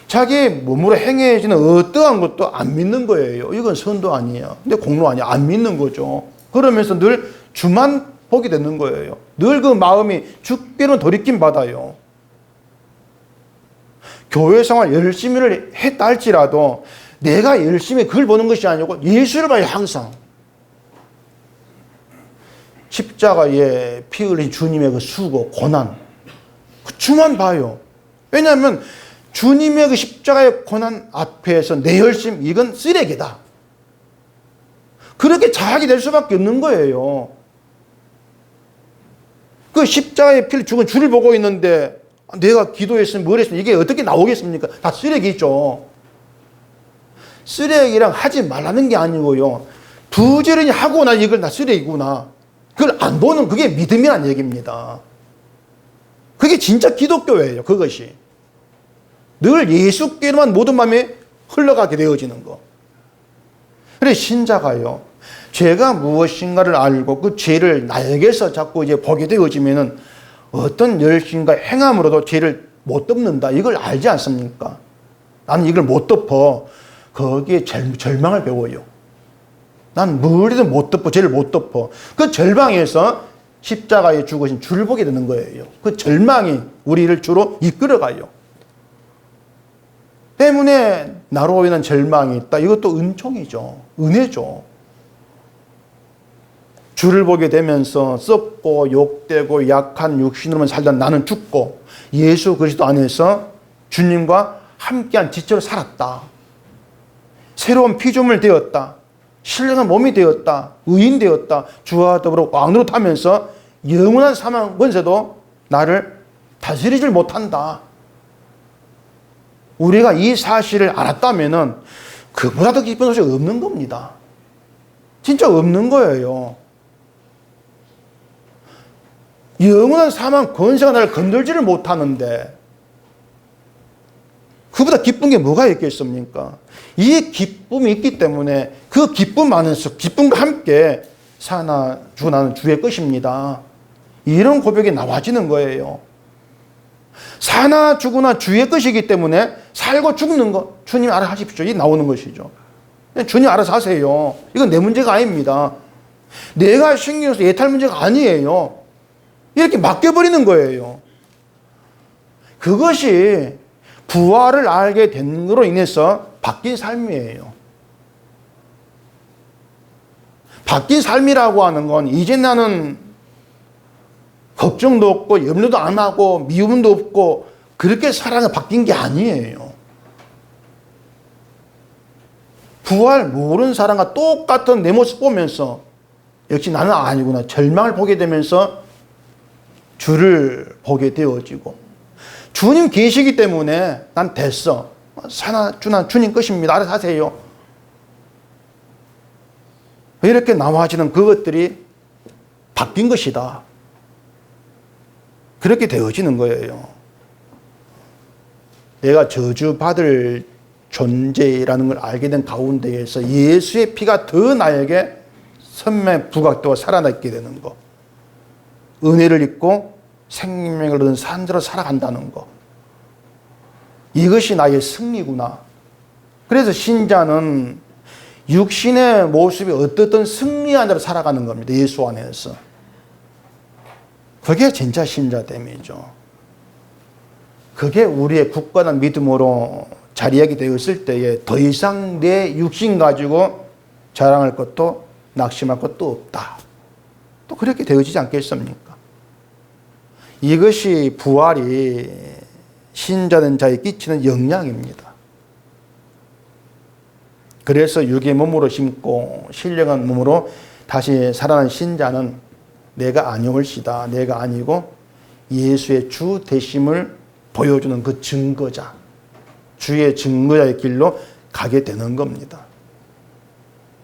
자기 몸으로 행해지는 어떠한 것도 안 믿는 거예요. 이건 선도 아니야. 근데 공로 아니야. 안 믿는 거죠. 그러면서 늘 주만 보게 되는 거예요. 늘 그 마음이 주께로 돌이킴 받아요. 교회 생활 열심히를 했다 할지라도 내가 열심히 그걸 보는 것이 아니고 예수를 봐요. 항상. 십자가에 피 흘린 주님의 그 수고, 고난, 그 주만 봐요. 왜냐하면 주님의 그 십자가의 고난 앞에서 내 열심, 이건 쓰레기다. 그렇게 자학이 될 수밖에 없는 거예요. 그 십자가의 피를 죽은 주를 보고 있는데 내가 기도했으면 뭘 했으면 이게 어떻게 나오겠습니까? 다 쓰레기죠. 쓰레기랑 하지 말라는 게 아니고요. 부지런히 하고 나 이걸 다 쓰레기구나. 그걸 안 보는 그게 믿음이란 얘기입니다. 그게 진짜 기독교예요. 그것이. 늘 예수께로만 모든 마음이 흘러가게 되어지는 거. 그래 신자가요. 죄가 무엇인가를 알고 그 죄를 나에게서 자꾸 이제 보게 되어지면은 어떤 열심과 행함으로도 죄를 못 덮는다. 이걸 알지 않습니까? 나는 이걸 못 덮어. 거기에 절망을 배워요. 난 뭐래든 못 덮어. 죄를 못 덮어. 그 절망에서 십자가에 죽으신 주를 보게 되는 거예요. 그 절망이 우리를 주로 이끌어가요. 때문에 나로 인한 절망이 있다. 이것도 은총이죠. 은혜죠. 주를 보게 되면서 썩고 욕되고 약한 육신으로만 살던 나는 죽고 예수 그리스도 안에서 주님과 함께한 지체로 살았다. 새로운 피조물 되었다. 신령한 몸이 되었다. 의인 되었다. 주와 더불어 왕으로 타면서 영원한 사망 권세도 나를 다스리질 못한다. 우리가 이 사실을 알았다면은 그보다 더 기쁜 소식이 없는 겁니다. 진짜 없는 거예요. 영원한 사망 권세가 나를 건들지를 못하는데 그보다 기쁜 게 뭐가 있겠습니까? 이 기쁨이 있기 때문에 그 기쁨 안에서 기쁨과 함께 사나 주 나는 주의 것입니다. 이런 고백이 나와지는 거예요. 사나 죽으나 주의 것이기 때문에 살고 죽는 거 주님 알아서 하십시오. 이 나오는 것이죠. 주님 알아서 하세요. 이건 내 문제가 아닙니다. 내가 신경 써서 예탈 문제가 아니에요. 이렇게 맡겨버리는 거예요. 그것이 부활을 알게 된 것으로 인해서 바뀐 삶이에요. 바뀐 삶이라고 하는 건 이제 나는 걱정도 없고 염려도 안 하고 미움도 없고 그렇게 살아가 바뀐 게 아니에요. 부활 모르는 사람과 똑같은 내 모습 보면서 역시 나는 아니구나 절망을 보게 되면서 주를 보게 되어지고 주님 계시기 때문에 난 됐어. 사나 주나 주님 것입니다. 알아서 하세요. 이렇게 나와지는 그것들이 바뀐 것이다. 그렇게 되어지는 거예요. 내가 저주받을 존재라는 걸 알게 된 가운데에서 예수의 피가 더 나에게 선매 부각되고 살아남게 되는 거. 은혜를 입고 생명을 얻은 산자로 살아간다는 거. 이것이 나의 승리구나. 그래서 신자는 육신의 모습이 어떻든 승리한 자로 살아가는 겁니다. 예수 안에서. 그게 진짜 신자됨이죠. 그게 우리의 굳건한 믿음으로 자리하게 되었을 때에 더 이상 내 육신 가지고 자랑할 것도 낙심할 것도 없다. 또 그렇게 되어지지 않겠습니까? 이것이 부활이 신자된 자에 끼치는 영향입니다. 그래서 육의 몸으로 심고 신령한 몸으로 다시 살아난 신자는 내가 아니올시다. 내가 아니고 예수의 주 되심을 보여주는 그 증거자, 주의 증거자의 길로 가게 되는 겁니다.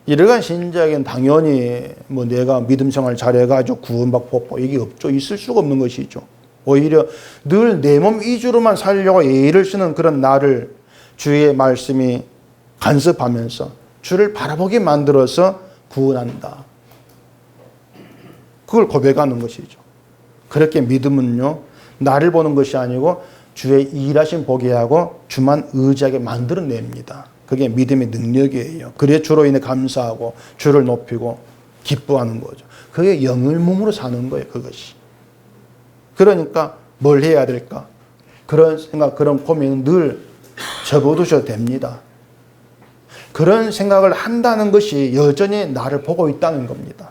이러한 신자에게는 당연히 뭐 내가 믿음 생활 잘해가지고 구원받고 이게 없죠. 있을 수가 없는 것이죠. 오히려 늘 내 몸 위주로만 살려고 애를 쓰는 그런 나를 주의 말씀이 간섭하면서 주를 바라보게 만들어서 구원한다. 그걸 고백하는 것이죠. 그렇게 믿음은요, 나를 보는 것이 아니고 주의 일하심 보게 하고 주만 의지하게 만들어냅니다. 그게 믿음의 능력이에요. 그래 주로 인해 감사하고 주를 높이고 기뻐하는 거죠. 그게 영을 몸으로 사는 거예요. 그것이. 그러니까 뭘 해야 될까? 그런 생각, 그런 고민은 늘 접어두셔도 됩니다. 그런 생각을 한다는 것이 여전히 나를 보고 있다는 겁니다.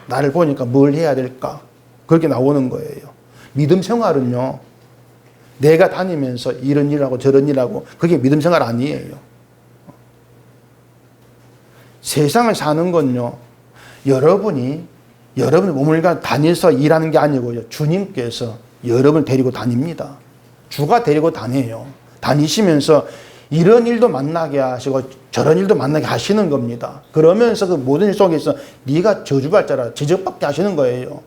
나를 보니까 뭘 해야 될까? 그렇게 나오는 거예요. 믿음 생활은요, 내가 다니면서 이런 일하고 저런 일하고 그게 믿음 생활 아니에요. 세상을 사는 건요, 여러분이 몸을 다녀서 일하는 게 아니고요, 주님께서 여러분을 데리고 다닙니다. 주가 데리고 다녀요. 다니시면서 이런 일도 만나게 하시고 저런 일도 만나게 하시는 겁니다. 그러면서 그 모든 일 속에서 네가 저주받을 자라 지적받게 하시는 거예요.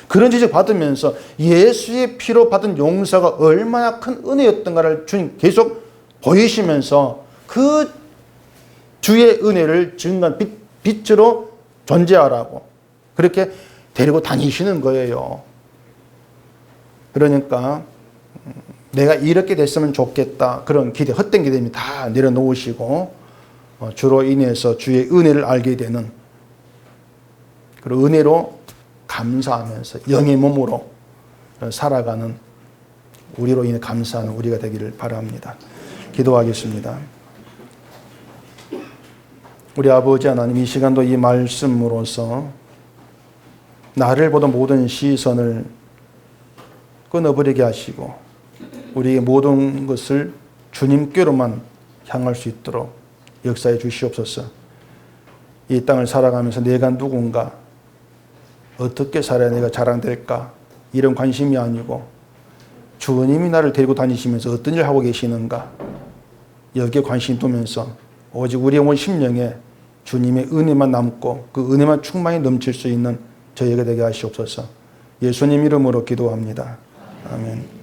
그런 지적 받으면서 예수의 피로 받은 용서가 얼마나 큰 은혜였던가를 주님 계속 보이시면서 그 주의 은혜를 증거한 빛으로 존재하라고 그렇게 데리고 다니시는 거예요. 그러니까 내가 이렇게 됐으면 좋겠다. 그런 기대, 헛된 기대는 다 내려놓으시고 주로 인해서 주의 은혜를 알게 되는 그리고 은혜로 감사하면서 영의 몸으로 살아가는 우리로 인해 감사하는 우리가 되기를 바랍니다. 기도하겠습니다. 우리 아버지 하나님, 이 시간도 이 말씀으로서 나를 보던 모든 시선을 끊어버리게 하시고 우리의 모든 것을 주님께로만 향할 수 있도록 역사해 주시옵소서. 이 땅을 살아가면서 내가 누군가, 어떻게 살아야 내가 자랑될까, 이런 관심이 아니고 주님이 나를 데리고 다니시면서 어떤 일을 하고 계시는가, 여기에 관심 두면서 오직 우리의 온 심령에 주님의 은혜만 남고 그 은혜만 충만히 넘칠 수 있는 저희가 되게 하시옵소서. 예수님 이름으로 기도합니다. 아멘.